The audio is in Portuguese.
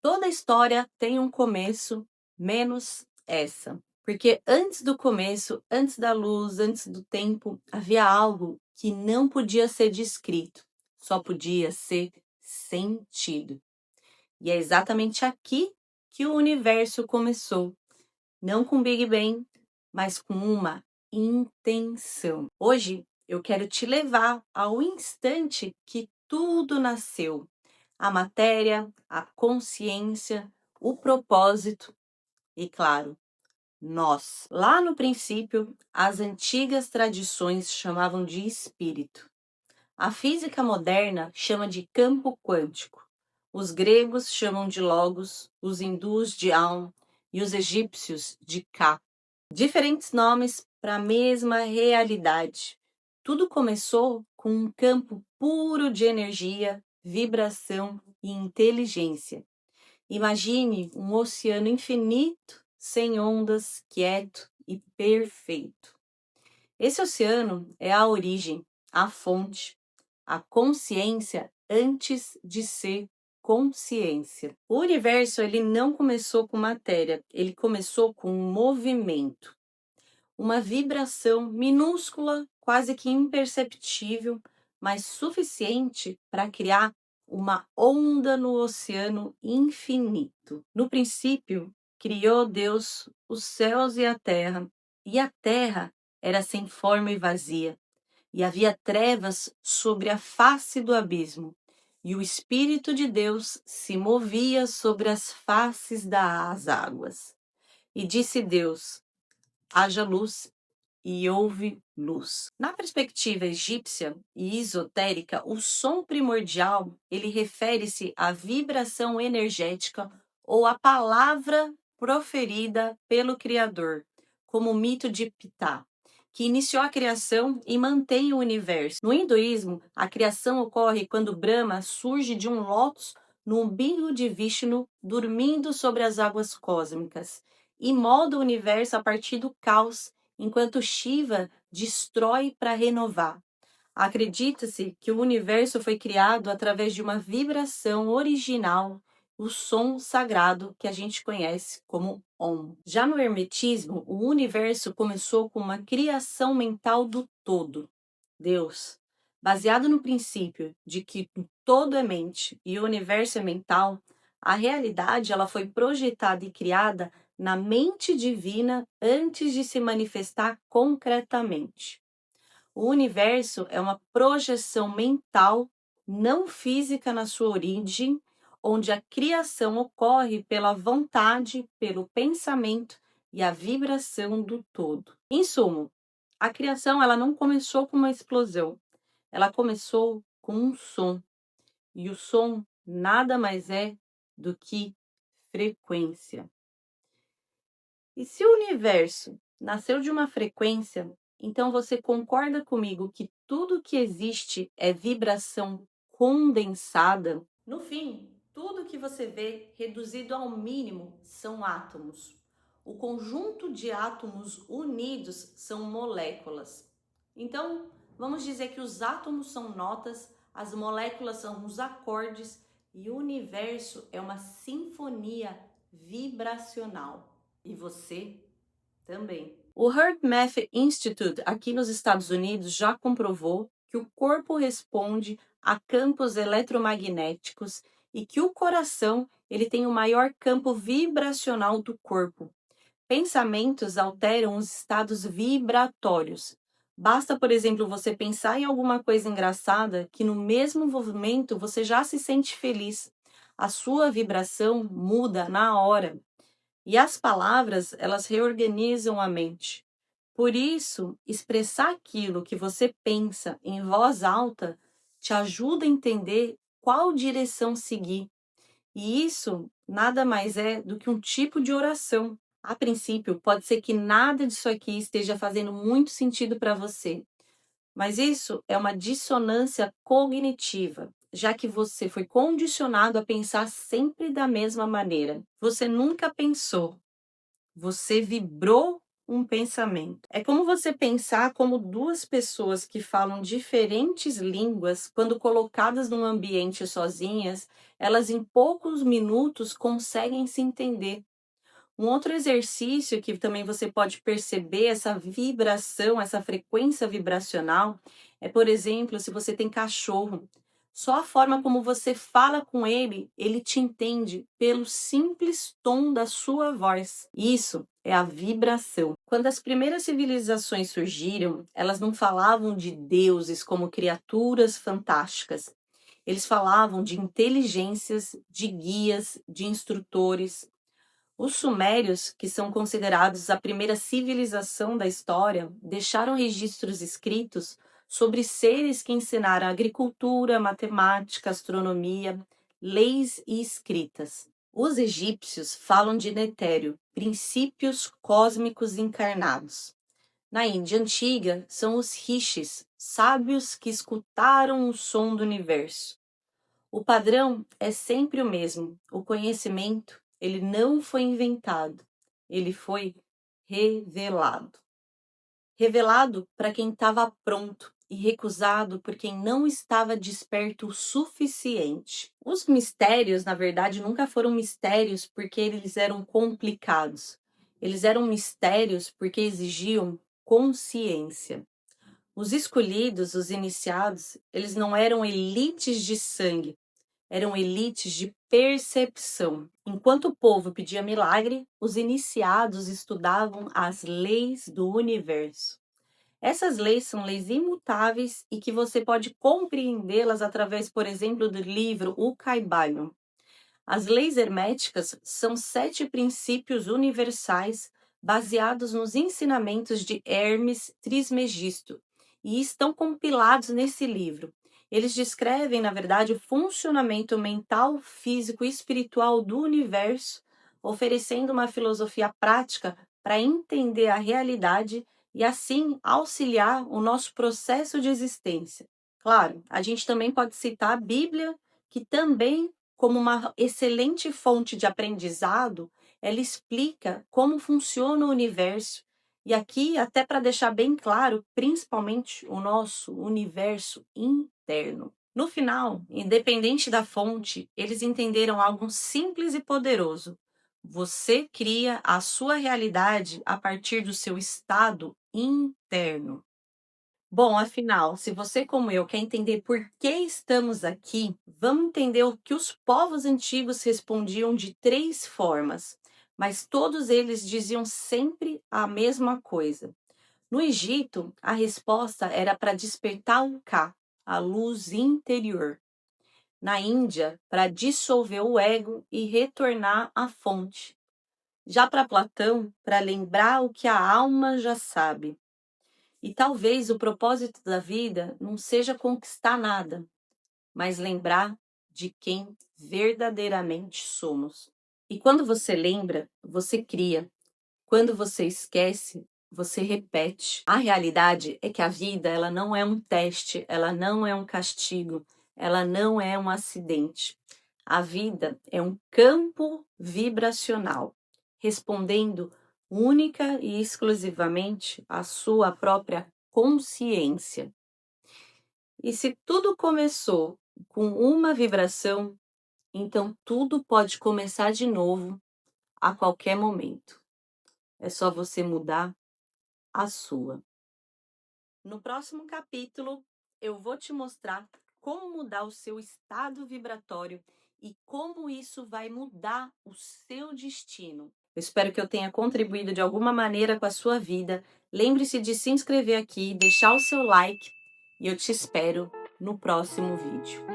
Toda história tem um começo, menos essa. Porque antes do começo, antes da luz, antes do tempo, havia algo que não podia ser descrito, só podia ser sentido. E é exatamente aqui que o universo começou, não com Big Bang, mas com uma intenção. Hoje eu quero te levar ao instante que tudo nasceu, a matéria, a consciência, o propósito e, claro, nós. Lá no princípio, as antigas tradições chamavam de espírito. A física moderna chama de campo quântico. Os gregos chamam de logos, os hindus de alma e os egípcios de Ka. Diferentes nomes para a mesma realidade. Tudo começou com um campo puro de energia, vibração e inteligência. Imagine um oceano infinito, sem ondas, quieto e perfeito. Esse oceano é a origem, a fonte, a consciência antes de ser consciência. O universo ele não começou com matéria, ele começou com um movimento, uma vibração minúscula, quase que imperceptível, mas suficiente para criar uma onda no oceano infinito. No princípio, criou Deus os céus e a terra era sem forma e vazia, e havia trevas sobre a face do abismo, e o Espírito de Deus se movia sobre as faces das águas. E disse Deus: haja luz, e houve luz. Na perspectiva egípcia e esotérica, o som primordial, ele refere-se à vibração energética ou à palavra proferida pelo Criador, como o mito de Ptah, que iniciou a criação e mantém o universo. No hinduísmo, a criação ocorre quando Brahma surge de um lótus no umbigo de Vishnu, dormindo sobre as águas cósmicas, e molda o universo a partir do caos, enquanto Shiva destrói para renovar. Acredita-se que o universo foi criado através de uma vibração original, o som sagrado que a gente conhece como Om. Já no Hermetismo, o universo começou com uma criação mental do todo, Deus. Baseado no princípio de que o todo é mente e o universo é mental, a realidade ela foi projetada e criada na mente divina antes de se manifestar concretamente. O universo é uma projeção mental, não física na sua origem, onde a criação ocorre pela vontade, pelo pensamento e a vibração do todo. Em sumo, a criação ela não começou com uma explosão, ela começou com um som, e o som nada mais é do que frequência. E se o universo nasceu de uma frequência, então você concorda comigo que tudo que existe é vibração condensada? No fim, tudo que você vê reduzido ao mínimo são átomos. O conjunto de átomos unidos são moléculas. Então, vamos dizer que os átomos são notas, as moléculas são os acordes e o universo é uma sinfonia vibracional. E você também. O HeartMath Institute aqui nos Estados Unidos já comprovou que o corpo responde a campos eletromagnéticos e que o coração ele tem o maior campo vibracional do corpo. Pensamentos alteram os estados vibratórios. Basta, por exemplo, você pensar em alguma coisa engraçada que no mesmo movimento você já se sente feliz. A sua vibração muda na hora. E as palavras, elas reorganizam a mente. Por isso, expressar aquilo que você pensa em voz alta te ajuda a entender qual direção seguir. E isso nada mais é do que um tipo de oração. A princípio, pode ser que nada disso aqui esteja fazendo muito sentido para você, mas isso é uma dissonância cognitiva, já que você foi condicionado a pensar sempre da mesma maneira. Você nunca pensou, você vibrou um pensamento. É como você pensar como duas pessoas que falam diferentes línguas, quando colocadas num ambiente sozinhas, elas em poucos minutos conseguem se entender. Um outro exercício que também você pode perceber essa vibração, essa frequência vibracional, é, por exemplo, se você tem cachorro. Só a forma como você fala com ele, ele te entende pelo simples tom da sua voz. Isso é a vibração. Quando as primeiras civilizações surgiram, elas não falavam de deuses como criaturas fantásticas. Eles falavam de inteligências, de guias, de instrutores. Os sumérios, que são considerados a primeira civilização da história, deixaram registros escritos sobre seres que ensinaram agricultura, matemática, astronomia, leis e escritas. Os egípcios falam de Netério, princípios cósmicos encarnados. Na Índia antiga, são os rishis, sábios que escutaram o som do universo. O padrão é sempre o mesmo. O conhecimento, ele não foi inventado, ele foi revelado. Revelado para quem estava pronto e recusado por quem não estava desperto o suficiente. Os mistérios, na verdade, nunca foram mistérios porque eles eram complicados. Eles eram mistérios porque exigiam consciência. Os escolhidos, os iniciados, eles não eram elites de sangue, eram elites de percepção. Enquanto o povo pedia milagre, os iniciados estudavam as leis do universo. Essas leis são leis imutáveis e que você pode compreendê-las através, por exemplo, do livro O Kybalion. As leis herméticas são 7 princípios universais baseados nos ensinamentos de Hermes Trismegisto e estão compilados nesse livro. Eles descrevem, na verdade, o funcionamento mental, físico e espiritual do universo, oferecendo uma filosofia prática para entender a realidade e, assim, auxiliar o nosso processo de existência. Claro, a gente também pode citar a Bíblia, que também como uma excelente fonte de aprendizado, ela explica como funciona o universo. E aqui, até para deixar bem claro, principalmente o nosso universo interno. No final, independente da fonte, eles entenderam algo simples e poderoso. Você cria a sua realidade a partir do seu estado interno. Bom, afinal, se você, como eu, quer entender por que estamos aqui, vamos entender o que os povos antigos respondiam de 3 formas, mas todos eles diziam sempre a mesma coisa. No Egito, a resposta era para despertar o Ka, a luz interior. Na Índia, para dissolver o ego e retornar à fonte. Já para Platão, para lembrar o que a alma já sabe. E talvez o propósito da vida não seja conquistar nada, mas lembrar de quem verdadeiramente somos. E quando você lembra, você cria. Quando você esquece, você repete. A realidade é que a vida, ela não é um teste, ela não é um castigo, ela não é um acidente. A vida é um campo vibracional, respondendo única e exclusivamente à sua própria consciência. E se tudo começou com uma vibração, então tudo pode começar de novo a qualquer momento. É só você mudar a sua. No próximo capítulo, eu vou te mostrar como mudar o seu estado vibratório e como isso vai mudar o seu destino. Eu espero que eu tenha contribuído de alguma maneira com a sua vida. Lembre-se de se inscrever aqui, deixar o seu like e eu te espero no próximo vídeo.